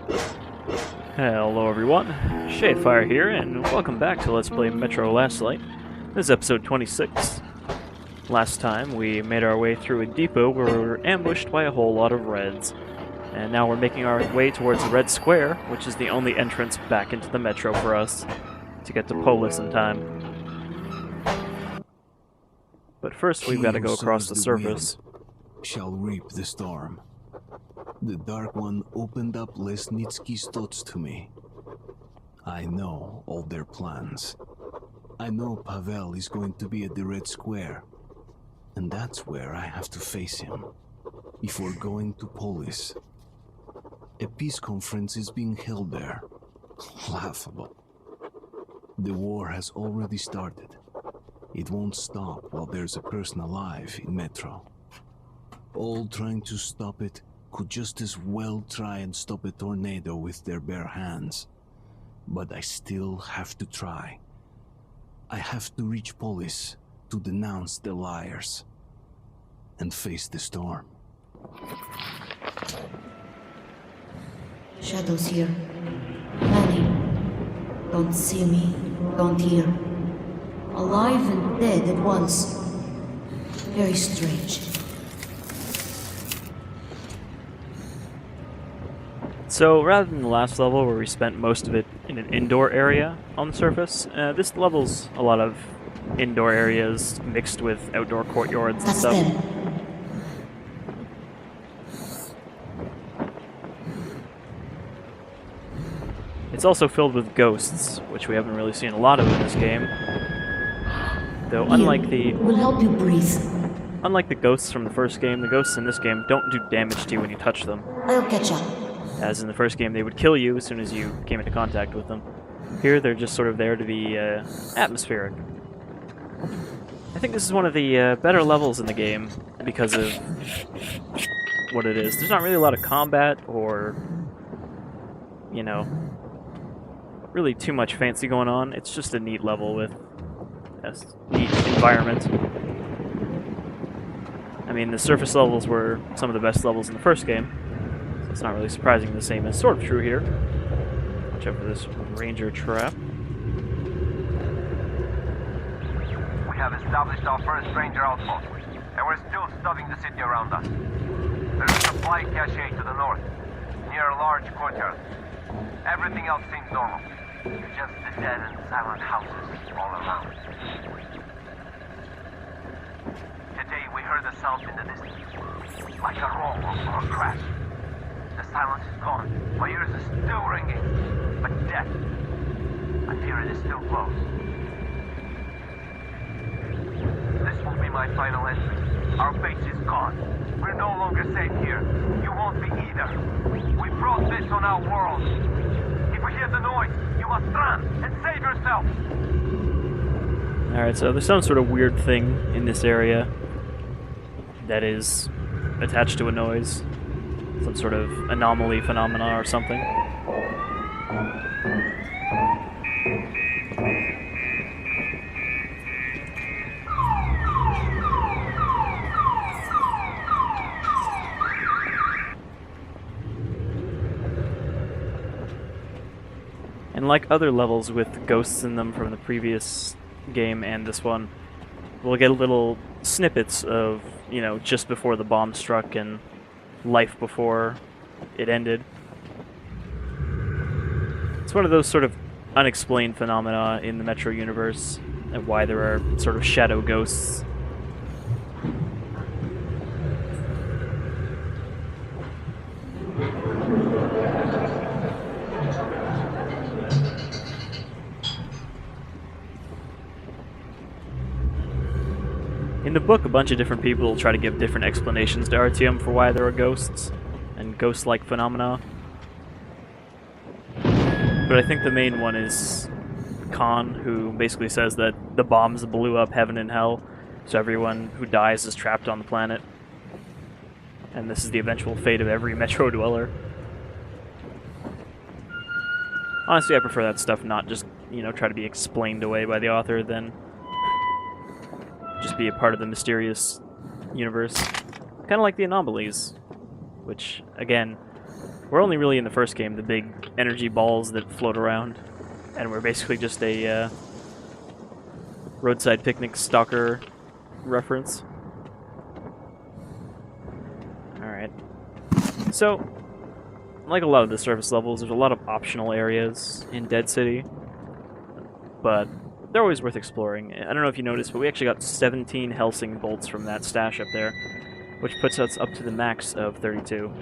Hello everyone, Shadefire here, and welcome back to Let's Play Metro Last Light. This is episode 26. Last time we made our way through a depot where we were ambushed by a whole lot of reds. And now we're making our way towards the Red Square, which is the only entrance back into the Metro for us to get to Polis in time. But first we've got to go across the surface. Shall reap the storm. The Dark One opened up Lesnitsky's thoughts to me. I know all their plans. I know Pavel is going to be at the Red Square, and that's where I have to face him before going to Polis. A peace conference is being held there. Laughable. The war has already started. It won't stop while there's a person alive in Metro. All trying to stop it could just as well try and stop a tornado with their bare hands. But I still have to try. I have to reach Polis to denounce the liars and face the storm. Shadows here. Many. Don't see me, don't hear. Alive and dead at once. Very strange. So, rather than the last level where we spent most of it in an indoor area on the surface, this level's a lot of indoor areas mixed with outdoor courtyards and That's stuff. them. It's also filled with ghosts, which we haven't really seen a lot of in this game. Though, unlike Will help you breathe. the ghosts from the first game, the ghosts in this game don't do damage to you when you touch them. I'll catch up. As in the first game, they would kill you as soon as you came into contact with them. Here, they're just sort of there to be atmospheric. I think this is one of the better levels in the game because of what it is. There's not really a lot of combat or, you know, really too much fancy going on. It's just a neat level with a neat environment. I mean, the surface levels were some of the best levels in the first game. It's not really surprising. The same is sort of true here. Watch out for this ranger trap. We have established our first ranger outpost, and we're still studying the city around us. There is a supply cache to the north, near a large courtyard. Everything else seems normal. Just the dead and silent houses all around. Today we heard a sound in the distance, like a roar or a crash. The silence is gone. My ears are still ringing. But death, I fear it is still close. This will be my final entry. Our base is gone. We're no longer safe here. You won't be either. We brought this on our world. If we hear the noise, you must run and save yourself. Alright, so there's some sort of weird thing in this area that is attached to a noise. Some sort of anomaly phenomena or something. And like other levels with ghosts in them from the previous game and this one, we'll get little snippets of, you know, just before the bomb struck and life before it ended. It's one of those sort of unexplained phenomena in the Metro universe and why there are sort of shadow ghosts. In the book, a bunch of different people try to give different explanations to Artyom for why there are ghosts and ghost-like phenomena. But I think the main one is Khan, who basically says that the bombs blew up heaven and hell, so everyone who dies is trapped on the planet. And this is the eventual fate of every Metro dweller. Honestly, I prefer that stuff not just, you know, try to be explained away by the author than just be a part of the mysterious universe. Kind of like the anomalies, which, again, We're only really in the first game, the big energy balls that float around, and we're basically just a roadside picnic stalker reference. Alright. So, like a lot of the surface levels, there's a lot of optional areas in Dead City, but they're always worth exploring. I don't know if you noticed, but we actually got 17 Helsing bolts from that stash up there, which puts us up to the max of 32.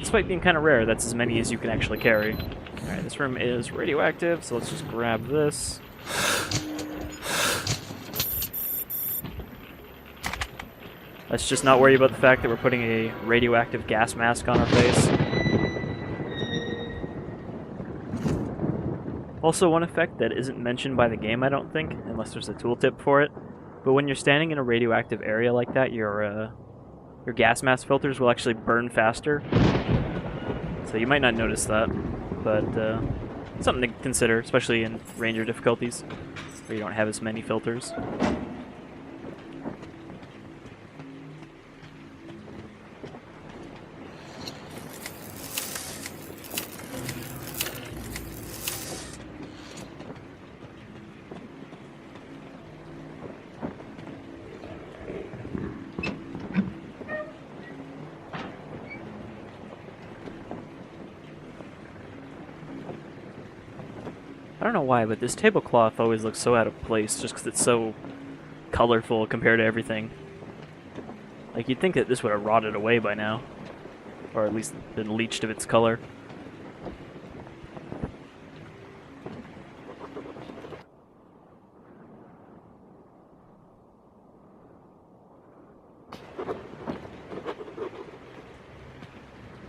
Despite being kind of rare, that's as many as you can actually carry. Alright, this room is radioactive, so let's just grab this. Let's just not worry about the fact that we're putting a radioactive gas mask on our face. Also, one effect that isn't mentioned by the game, I don't think, unless there's a tooltip for it, but when you're standing in a radioactive area like that, your gas mask filters will actually burn faster. So you might not notice that, but something to consider, especially in Ranger difficulties, where you don't have as many filters. I don't know why, but this tablecloth always looks so out of place just because it's so colorful compared to everything. Like, you'd think that this would have rotted away by now, or at least been leached of its color.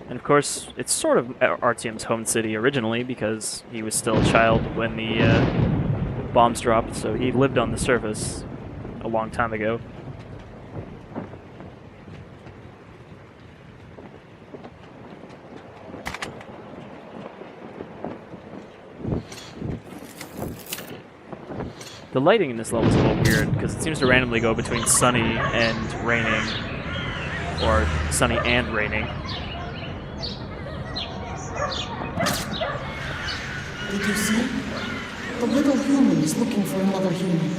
And of course, it's sort of Artyom's home city originally, because he was still a child when the bombs dropped, so he lived on the surface a long time ago. The lighting in this level is a little weird, because it seems to randomly go between sunny and raining, or sunny and raining. Did you see? The little human is looking for another human.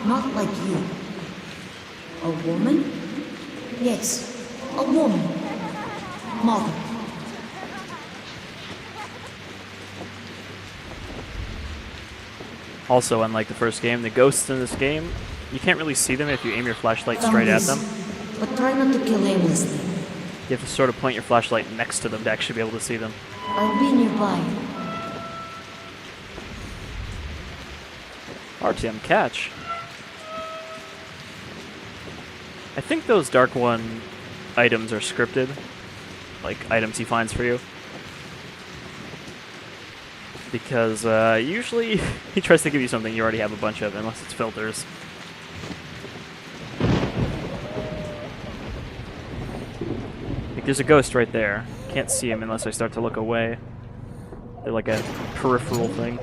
Not like you. A woman? Yes, a woman. Mother. Also, unlike the first game, the ghosts in this game, you can't really see them if you aim your flashlight straight at them. But try not to kill aimlessly. You have to sort of point your flashlight next to them to actually be able to see them. I'll be nearby. Artyom, catch. I think those Dark One items are scripted, like items he finds for you. Because usually he tries to give you something you already have a bunch of, unless it's filters. Like, there's a ghost right there. Can't see him unless I start to look away. They're like a peripheral thing.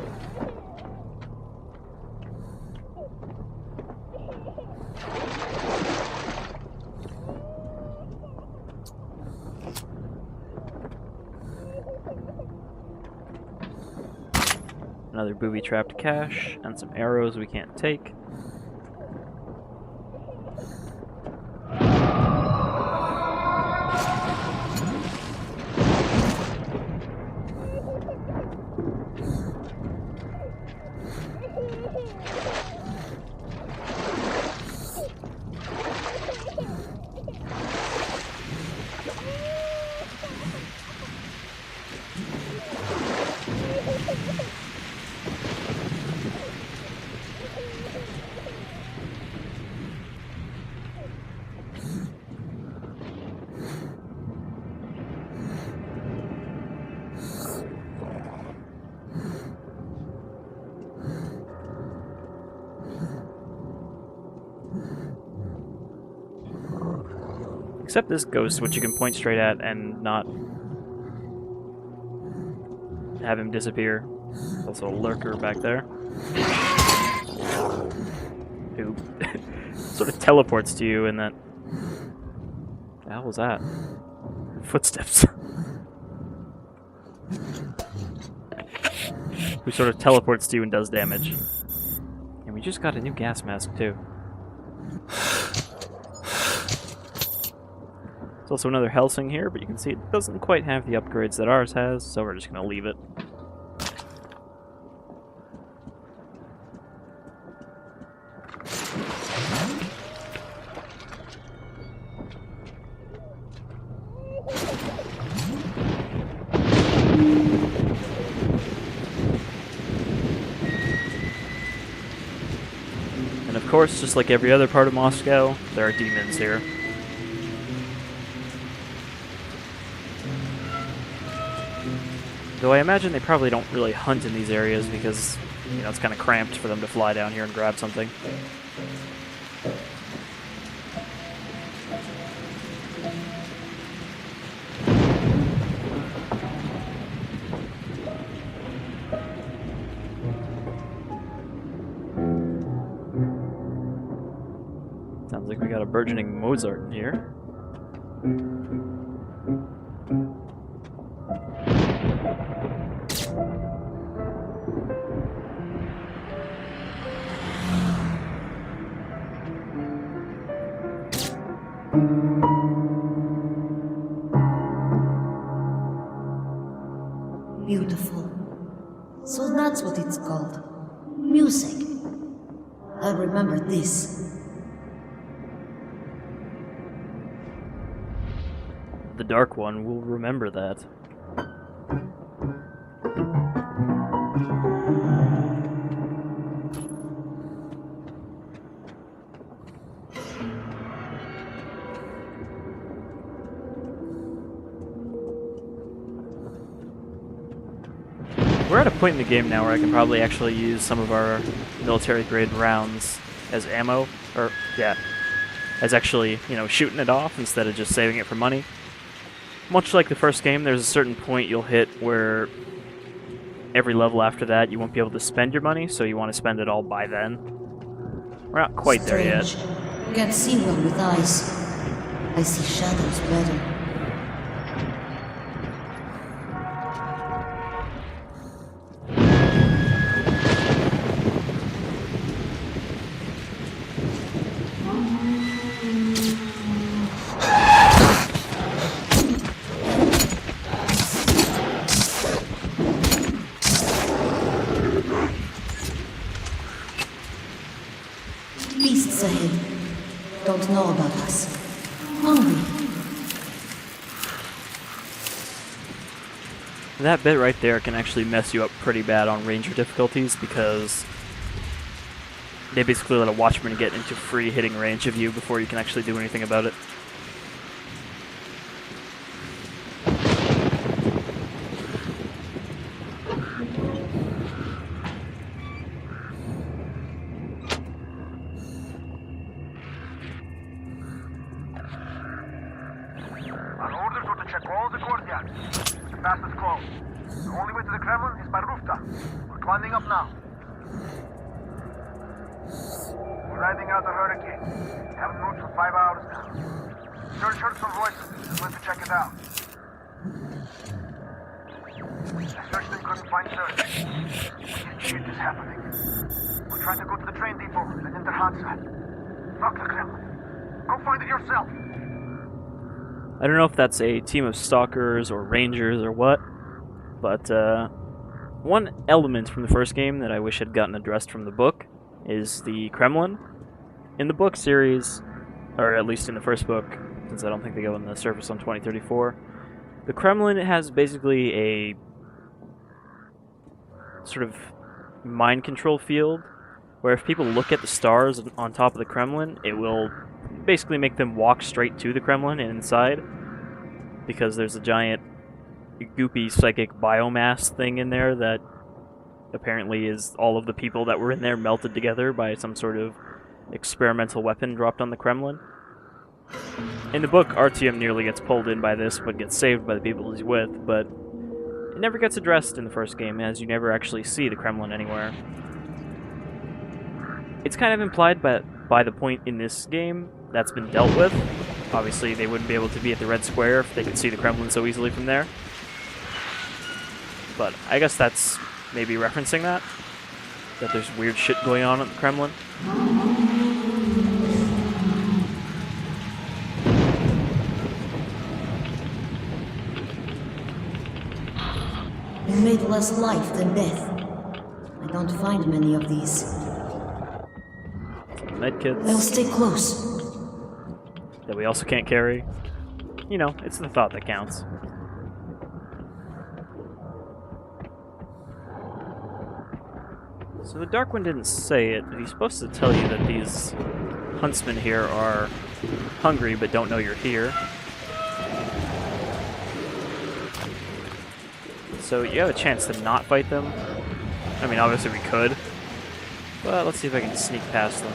Another booby-trapped cache, and some arrows we can't take. Except this ghost, which you can point straight at and not have him disappear. There's also a lurker back there. Who sort of teleports to you in that... What the hell was that? footsteps. Who sort of teleports to you and does damage. And we just got a new gas mask, too. There's also another Helsing here, but you can see it doesn't quite have the upgrades that ours has, so we're just going to leave it. And of course, just like every other part of Moscow, there are demons here. Though I imagine they probably don't really hunt in these areas because, you know, it's kind of cramped for them to fly down here and grab something. Sounds like we got a burgeoning Mozart in here. Beautiful. So that's what it's called. Music. I'll remember this. The Dark One will remember that. We're at a point in the game now where I can probably actually use some of our military-grade rounds as ammo, or, yeah, as actually, you know, shooting it off instead of just saving it for money. Much like the first game, there's a certain point you'll hit where every level after that you won't be able to spend your money, so you want to spend it all by then. We're not quite there yet. Can't see well with eyes. I see shadows better. Beasts ahead. Don't know about us. Hungry. That bit right there can actually mess you up pretty bad on ranger difficulties because they basically let a watchman get into free hitting range of you before you can actually do anything about it. Our orders were to check all the courtyards. The fastest closed. The only way to the Kremlin is by rooftop. We're climbing up now. We're riding out the hurricane. Haven't moved for 5 hours now. Church heard some voices. Went to check it out. I searched and couldn't find Serge. Weird shit is happening. We're trying to go to the train depot and enter Hansa. Fuck the Kremlin. Go find it yourself. I don't know if that's a team of stalkers or rangers or what, but one element from the first game that I wish had gotten addressed from the book is the Kremlin. In the book series, or at least in the first book, since I don't think they go in the surface on 2034, the Kremlin has basically a sort of mind control field where if people look at the stars on top of the Kremlin, it will basically make them walk straight to the Kremlin and inside, because there's a giant goopy psychic biomass thing in there that apparently is all of the people that were in there melted together by some sort of experimental weapon dropped on the Kremlin. In the book, Artyom nearly gets pulled in by this, but gets saved by the people he's with, but it never gets addressed in the first game, as you never actually see the Kremlin anywhere. It's kind of implied by the point in this game that's been dealt with, Obviously, they wouldn't be able to be at the Red Square if they could see the Kremlin so easily from there. But I guess that's maybe referencing that there's weird shit going on at the Kremlin. You made less life than death. I don't find many of these. Medkits I'll stay close. that we also can't carry. You know, it's the thought that counts. So the Dark One didn't say it, but he's supposed to tell you that these huntsmen here are hungry but don't know you're here. So you have a chance to not fight them. I mean, obviously we could, but let's see if I can sneak past them.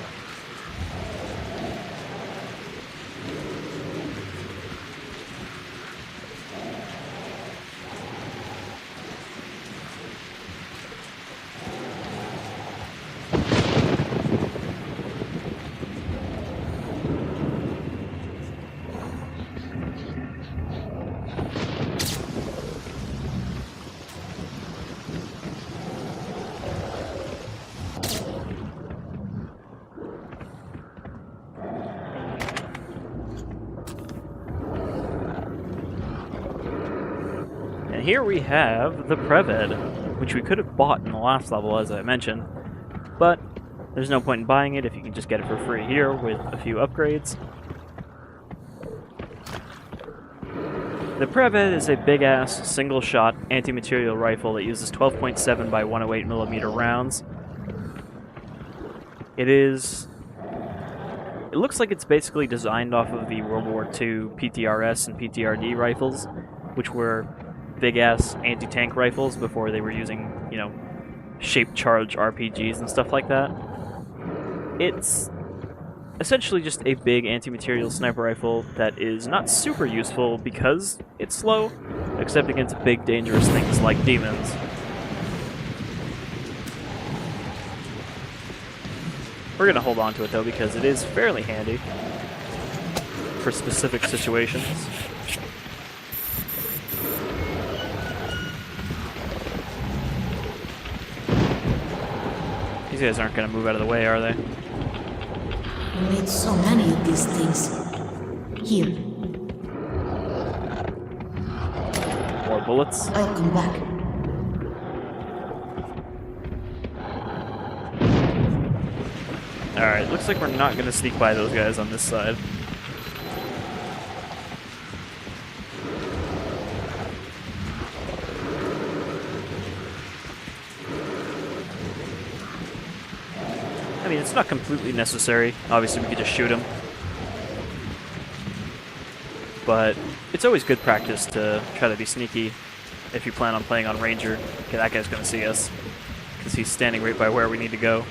Here we have the Preved, which we could have bought in the last level, as I mentioned, but there's no point in buying it if you can just get it for free here with a few upgrades. The Preved is a big-ass, single-shot, anti-material rifle that uses 12.7 by 108mm rounds. It looks like it's basically designed off of the World War II PTRS and PTRD rifles, which were big-ass anti-tank rifles before they were using, you know, shaped charge RPGs and stuff like that. It's essentially just a big anti-material sniper rifle that is not super useful because it's slow, except against big dangerous things like demons. We're gonna hold on to it though because it is fairly handy for specific situations. These guys aren't going to move out of the way, are they? You made so many of these things. Here, More bullets. I'll come back. Alright, looks like we're not going to sneak by those guys on this side. I mean, it's not completely necessary. Obviously, we could just shoot him. But it's always good practice to try to be sneaky if you plan on playing on Ranger. Okay, that guy's going to see us because he's standing right by where we need to go.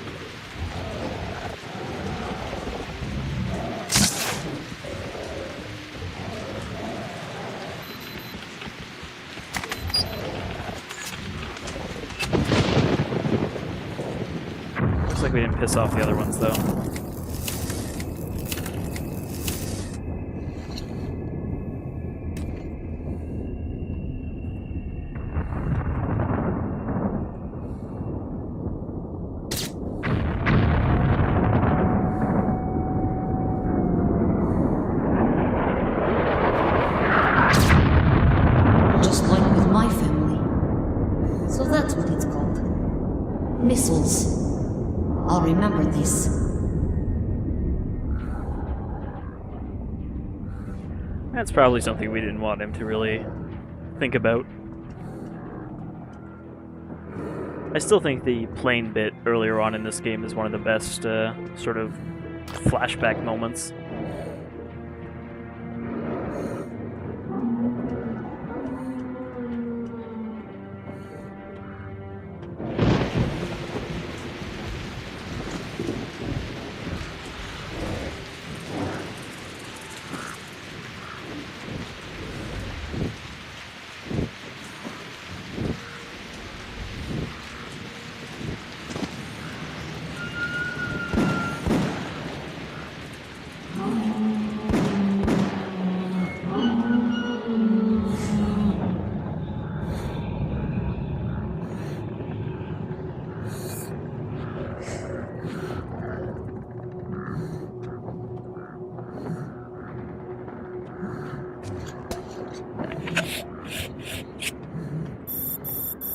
Looks like we didn't piss off the other ones, though. Just like with my family. So that's what it's called. Missiles. I'll remember this. That's probably something we didn't want him to really think about. I still think the plane bit earlier on in this game is one of the best sort of flashback moments.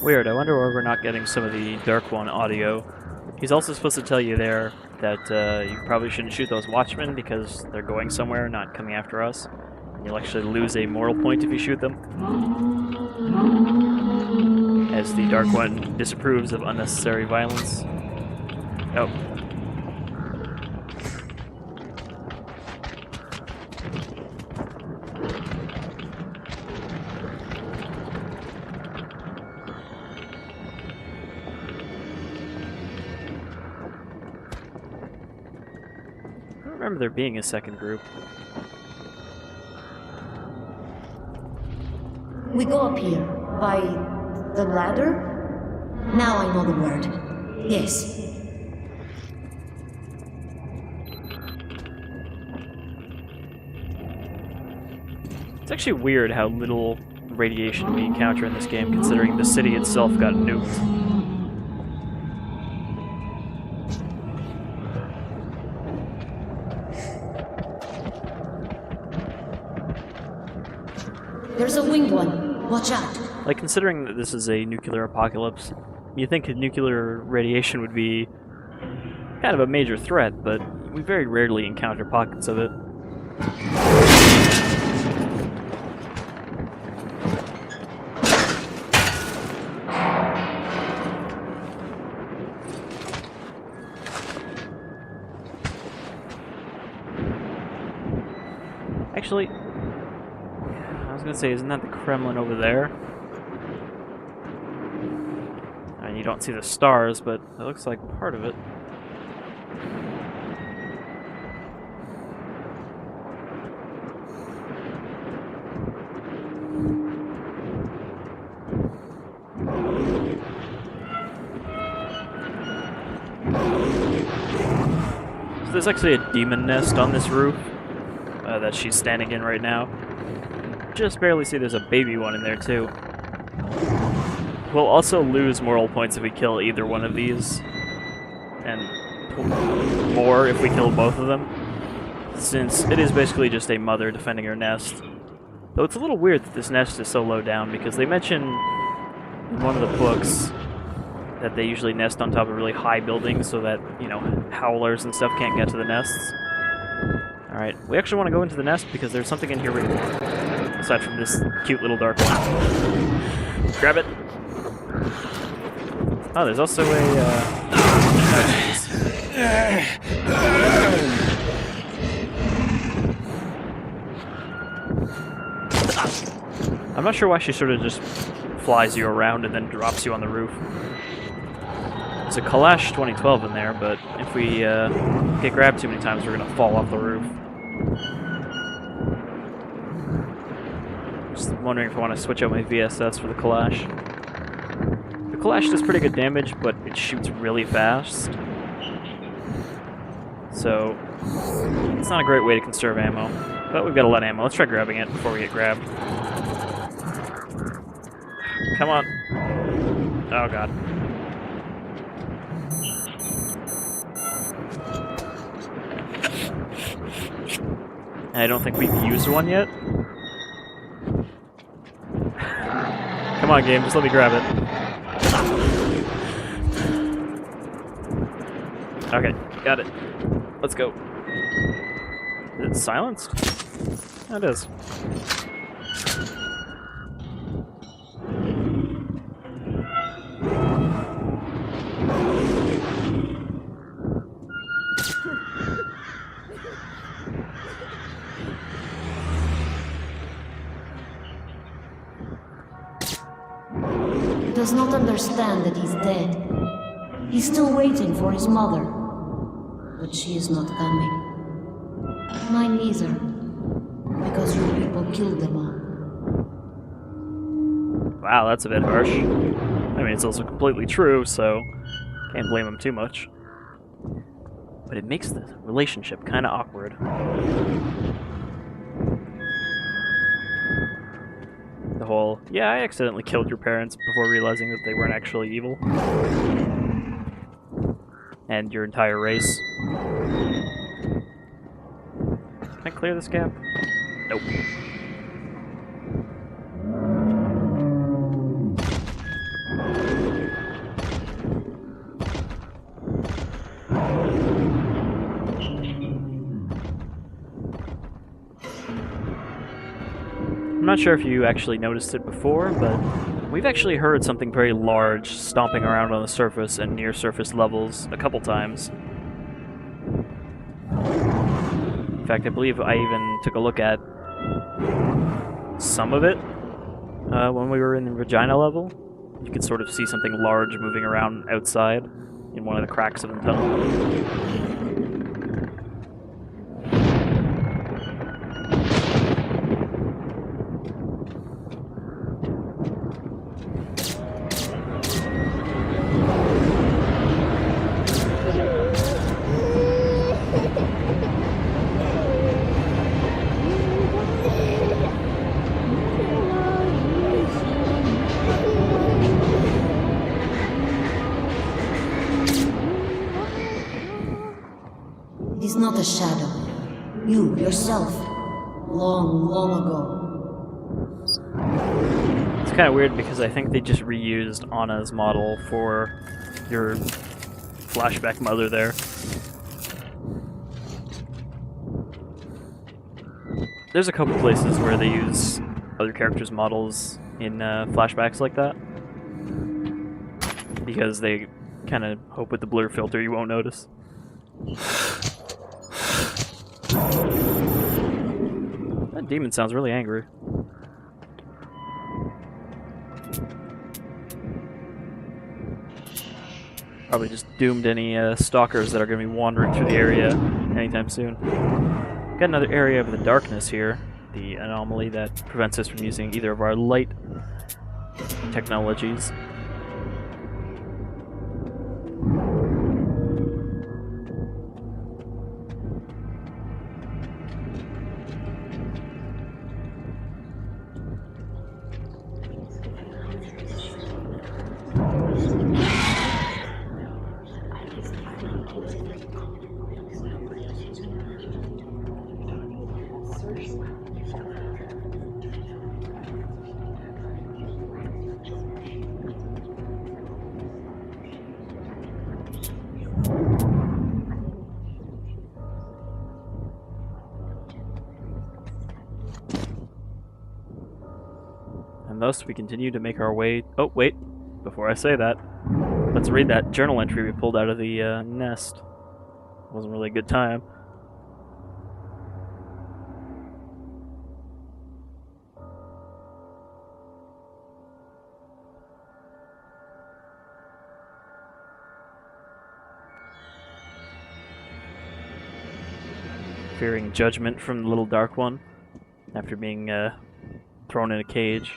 Weird, I wonder why we're not getting some of the Dark One audio. He's also supposed to tell you there that you probably shouldn't shoot those watchmen because they're going somewhere, not coming after us. And you'll actually lose a moral point if you shoot them. As the Dark One disapproves of unnecessary violence. Oh. I don't remember there being a second group. We go up here, by the ladder? Now I know the word. Yes. It's actually weird how little radiation we encounter in this game, considering the city itself got nuked. There's a winged one. Watch out. Like, considering that this is a nuclear apocalypse, you think nuclear radiation would be kind of a major threat, but we very rarely encounter pockets of it. Actually, I was gonna say, isn't that the Kremlin over there? I mean, you don't see the stars, but it looks like part of it. So there's actually a demon nest on this roof that she's standing in right now. Just barely see there's a baby one in there too. We'll also lose moral points if we kill either one of these, and more if we kill both of them, since it is basically just a mother defending her nest. Though it's a little weird that this nest is so low down, because they mention in one of the books that they usually nest on top of really high buildings so that, you know, howlers and stuff can't get to the nests. Alright, we actually want to go into the nest because there's something in here we want. Aside from this cute little dark one. Grab it! Oh, there's also a, I'm not sure why she sort of just flies you around and then drops you on the roof. There's a Kalash 2012 in there, but if we get grabbed too many times, we're gonna fall off the roof. Just wondering if I want to switch out my VSS for the Kalash. The Kalash does pretty good damage, but it shoots really fast. So, it's not a great way to conserve ammo. But we've got a lot of ammo. Let's try grabbing it before we get grabbed. Come on. Oh god. I don't think we've used one yet. Come on, game, just let me grab it. Okay, got it. Let's go. Is it silenced? Oh, it is. He does not understand that he's dead. He's still waiting for his mother. But she is not coming. Mine neither. Because your people killed them all. Wow, that's a bit harsh. I mean, it's also completely true, so can't blame him too much. But it makes the relationship kind of awkward. The whole, yeah, I accidentally killed your parents before realizing that they weren't actually evil. And your entire race. Can I clear this gap? Nope. not sure if you actually noticed it before, but we've actually heard something very large stomping around on the surface and near surface levels a couple times. In fact, I believe I even took a look at some of it when we were in the Regina level. You could sort of see something large moving around outside in one of the cracks of the tunnel. It is not a shadow. You, yourself. Long, long ago. It's kind of weird because I think they just reused Anna's model for your flashback mother there. There's a couple places where they use other characters' models in flashbacks like that, because they kind of hope with the blur filter you won't notice. That demon sounds really angry. Probably just doomed any stalkers that are going to be wandering through the area anytime soon. Got another area of the darkness here, the anomaly that prevents us from using either of our light technologies. And thus we continue to make our way... Oh, wait. Before I say that, let's read that journal entry we pulled out of the nest. Wasn't really a good time. Fearing judgment from the little dark one after being thrown in a cage.